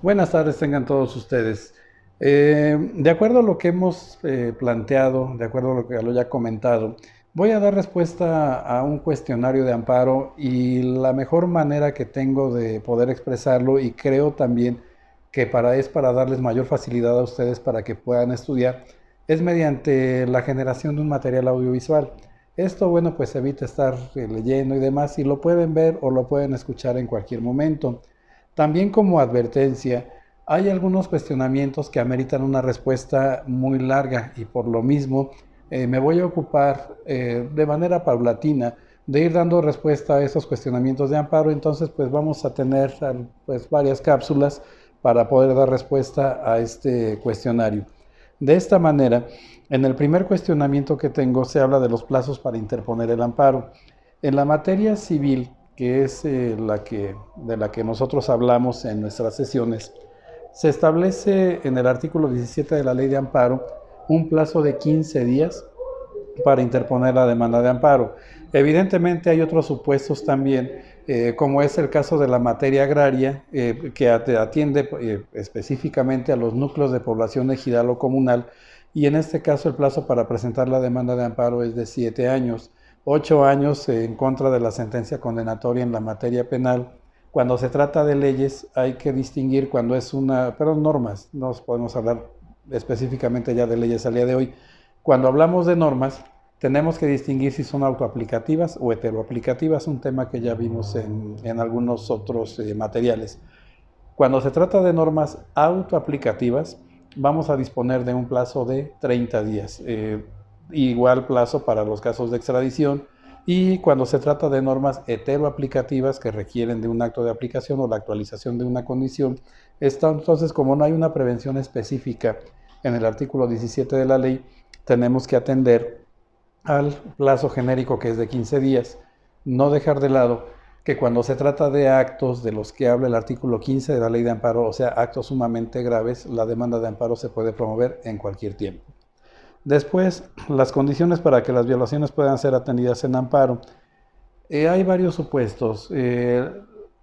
Buenas tardes tengan todos ustedes. De acuerdo a lo que hemos planteado, de acuerdo a lo ya comentado, voy a dar respuesta a un cuestionario de amparo y la mejor manera que tengo de poder expresarlo y creo también que para darles mayor facilidad a ustedes para que puedan estudiar es mediante la generación de un material audiovisual. Esto, bueno, pues evita estar leyendo y demás y lo pueden ver o lo pueden escuchar en cualquier momento. También como advertencia, hay algunos cuestionamientos que ameritan una respuesta muy larga y por lo mismo me voy a ocupar de manera paulatina de ir dando respuesta a esos cuestionamientos de amparo. Entonces, pues vamos a tener pues, varias cápsulas para poder dar respuesta a este cuestionario. De esta manera, en el primer cuestionamiento que tengo se habla de los plazos para interponer el amparo. En la materia civil, que es de la que nosotros hablamos en nuestras sesiones, se establece en el artículo 17 de la Ley de Amparo un plazo de 15 días para interponer la demanda de amparo. Evidentemente hay otros supuestos también, como es el caso de la materia agraria, que atiende específicamente a los núcleos de población ejidal o comunal, y en este caso el plazo para presentar la demanda de amparo es de 7 años, 8 años en contra de la sentencia condenatoria en la materia penal. Cuando se trata de leyes hay que distinguir cuando es pero normas, no podemos hablar específicamente ya de leyes al día de hoy. Cuando hablamos de normas, tenemos que distinguir si son autoaplicativas o heteroaplicativas, un tema que ya vimos en algunos otros materiales. Cuando se trata de normas autoaplicativas, vamos a disponer de un plazo de 30 días, igual plazo para los casos de extradición, y cuando se trata de normas heteroaplicativas que requieren de un acto de aplicación o la actualización de una condición, entonces como no hay una prevención específica en el artículo 17 de la ley, tenemos que atender al plazo genérico que es de 15 días, no dejar de lado que cuando se trata de actos de los que habla el artículo 15 de la Ley de Amparo, o sea, actos sumamente graves, la demanda de amparo se puede promover en cualquier tiempo. Después, las condiciones para que las violaciones puedan ser atendidas en amparo. Hay varios supuestos.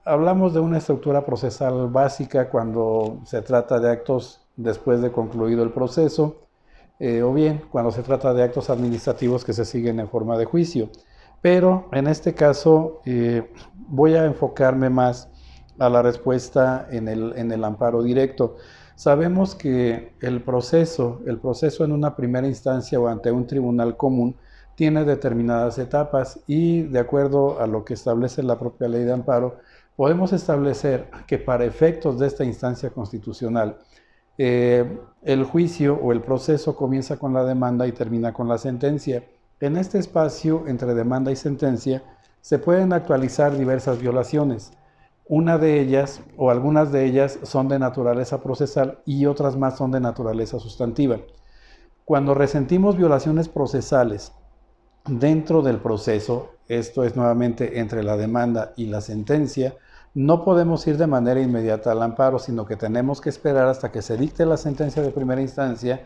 Hablamos de una estructura procesal básica cuando se trata de actos después de concluido el proceso, o bien cuando se trata de actos administrativos que se siguen en forma de juicio. Pero en este caso voy a enfocarme más a la respuesta en el amparo directo. Sabemos que el proceso en una primera instancia o ante un tribunal común tiene determinadas etapas y de acuerdo a lo que establece la propia ley de amparo, podemos establecer que para efectos de esta instancia constitucional, el juicio o el proceso comienza con la demanda y termina con la sentencia. En este espacio entre demanda y sentencia se pueden actualizar diversas violaciones. Una de ellas o algunas de ellas son de naturaleza procesal y otras más son de naturaleza sustantiva. Cuando resentimos violaciones procesales dentro del proceso, esto es nuevamente entre la demanda y la sentencia, no podemos ir de manera inmediata al amparo, sino que tenemos que esperar hasta que se dicte la sentencia de primera instancia,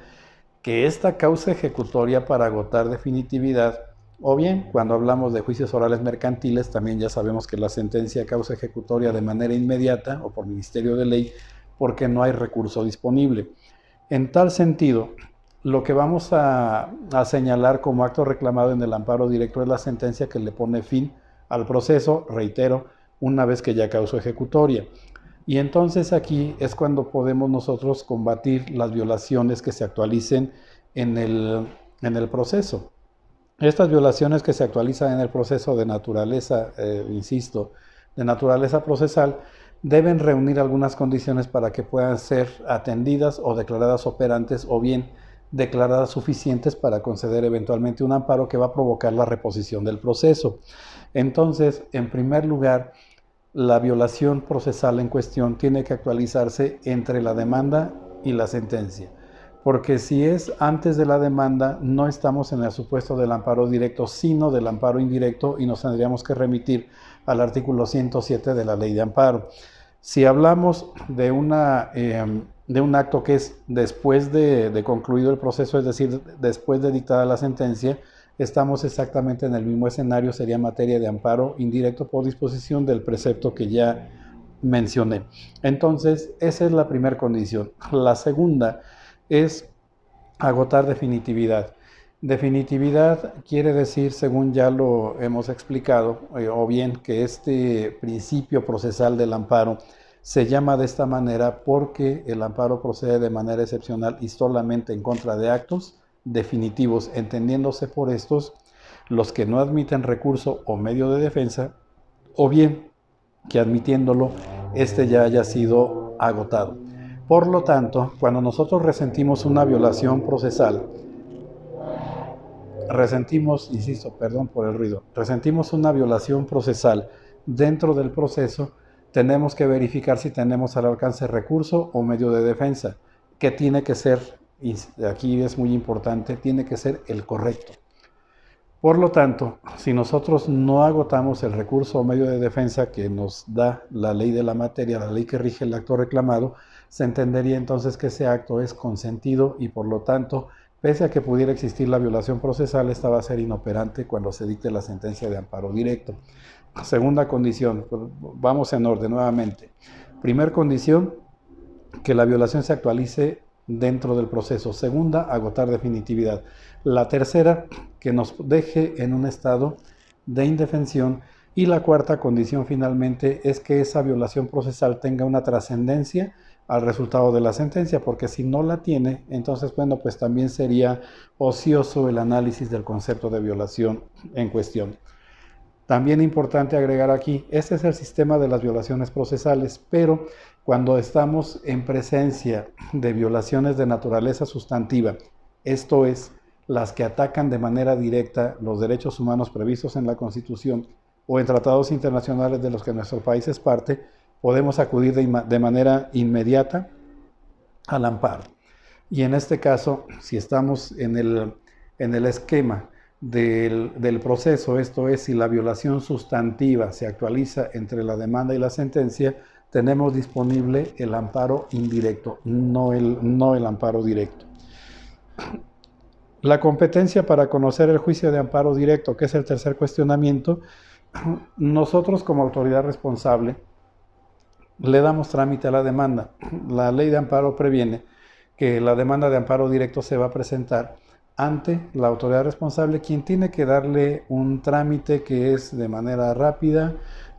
que esta causa ejecutoria para agotar definitividad, o bien cuando hablamos de juicios orales mercantiles, también ya sabemos que la sentencia causa ejecutoria de manera inmediata o por ministerio de ley, porque no hay recurso disponible. En tal sentido, lo que vamos a señalar como acto reclamado en el amparo directo es la sentencia que le pone fin al proceso, reitero, una vez que ya causó ejecutoria. Y entonces aquí es cuando podemos nosotros combatir las violaciones que se actualicen en el proceso. Estas violaciones que se actualizan en el proceso de naturaleza, insisto, de naturaleza procesal, deben reunir algunas condiciones para que puedan ser atendidas o declaradas operantes o bien declaradas suficientes para conceder eventualmente un amparo que va a provocar la reposición del proceso. Entonces, en primer lugar, la violación procesal en cuestión tiene que actualizarse entre la demanda y la sentencia, porque si es antes de la demanda no estamos en el supuesto del amparo directo, sino del amparo indirecto y nos tendríamos que remitir al artículo 107 de la Ley de Amparo. Si hablamos de un acto que es después de concluido el proceso, es decir, después de dictada la sentencia, estamos exactamente en el mismo escenario, sería materia de amparo indirecto por disposición del precepto que ya mencioné. Entonces, esa es la primera condición. La segunda es agotar definitividad. Definitividad quiere decir, según ya lo hemos explicado, o bien que este principio procesal del amparo se llama de esta manera porque el amparo procede de manera excepcional y solamente en contra de actos definitivos, entendiéndose por estos los que no admiten recurso o medio de defensa, o bien que admitiéndolo, este ya haya sido agotado. Por lo tanto, cuando nosotros resentimos una violación procesal, perdón por el ruido, resentimos una violación procesal dentro del proceso, tenemos que verificar si tenemos al alcance recurso o medio de defensa, que tiene que ser, y aquí es muy importante, tiene que ser el correcto. Por lo tanto, si nosotros no agotamos el recurso o medio de defensa que nos da la ley de la materia, la ley que rige el acto reclamado, se entendería entonces que ese acto es consentido y por lo tanto, pese a que pudiera existir la violación procesal, esta va a ser inoperante cuando se dicte la sentencia de amparo directo. Segunda condición, vamos en orden nuevamente. Primer condición, que la violación se actualice dentro del proceso. Segunda, agotar definitividad. La tercera, que nos deje en un estado de indefensión. Y la cuarta condición finalmente es que esa violación procesal tenga una trascendencia al resultado de la sentencia, porque si no la tiene, entonces, bueno, pues también sería ocioso el análisis del concepto de violación en cuestión. También importante agregar aquí, este es el sistema de las violaciones procesales, pero cuando estamos en presencia de violaciones de naturaleza sustantiva, esto es, las que atacan de manera directa los derechos humanos previstos en la Constitución o en tratados internacionales de los que nuestro país es parte, podemos acudir de manera inmediata al amparo. Y en este caso, si estamos en el esquema del proceso, esto es, si la violación sustantiva se actualiza entre la demanda y la sentencia, tenemos disponible el amparo indirecto, no el amparo directo. La competencia para conocer el juicio de amparo directo, que es el tercer cuestionamiento, nosotros como autoridad responsable le damos trámite a la demanda. La ley de amparo previene que la demanda de amparo directo se va a presentar ante la autoridad responsable, quien tiene que darle un trámite que es de manera rápida,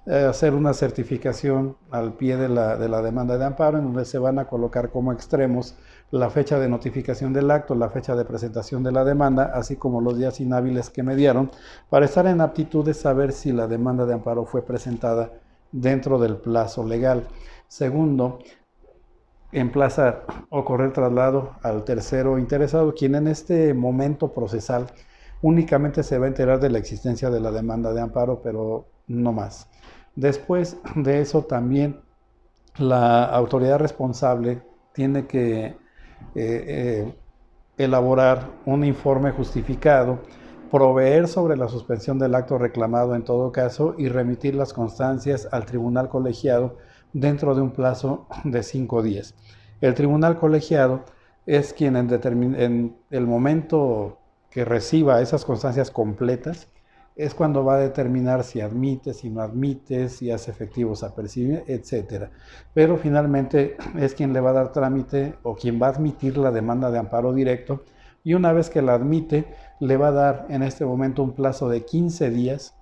hacer una certificación al pie de la demanda de amparo, en donde se van a colocar como extremos la fecha de notificación del acto, la fecha de presentación de la demanda, así como los días inhábiles que mediaron, para estar en aptitud de saber si la demanda de amparo fue presentada dentro del plazo legal. Segundo, emplazar o correr traslado al tercero interesado, quien en este momento procesal únicamente se va a enterar de la existencia de la demanda de amparo, pero no más. Después de eso también la autoridad responsable tiene que elaborar un informe justificado, proveer sobre la suspensión del acto reclamado en todo caso y remitir las constancias al tribunal colegiado dentro de un plazo de 5 días. El tribunal colegiado es quien en el momento que reciba esas constancias completas, es cuando va a determinar si admite, si no admite, si hace efectivos apercibimientos, etc. Pero finalmente es quien le va a dar trámite o quien va a admitir la demanda de amparo directo, y una vez que la admite, le va a dar en este momento un plazo de 15 días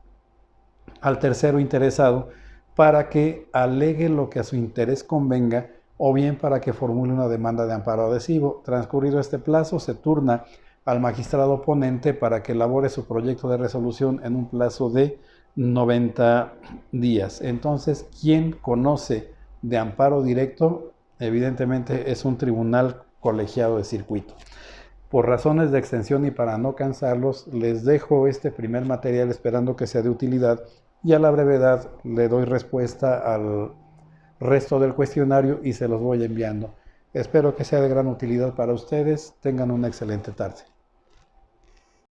al tercero interesado para que alegue lo que a su interés convenga o bien para que formule una demanda de amparo adhesivo. Transcurrido este plazo, se turna al magistrado ponente para que elabore su proyecto de resolución en un plazo de 90 días. Entonces, quien conoce de amparo directo, evidentemente es un tribunal colegiado de circuito. Por razones de extensión y para no cansarlos, les dejo este primer material esperando que sea de utilidad y a la brevedad le doy respuesta al resto del cuestionario y se los voy enviando. Espero que sea de gran utilidad para ustedes. Tengan una excelente tarde.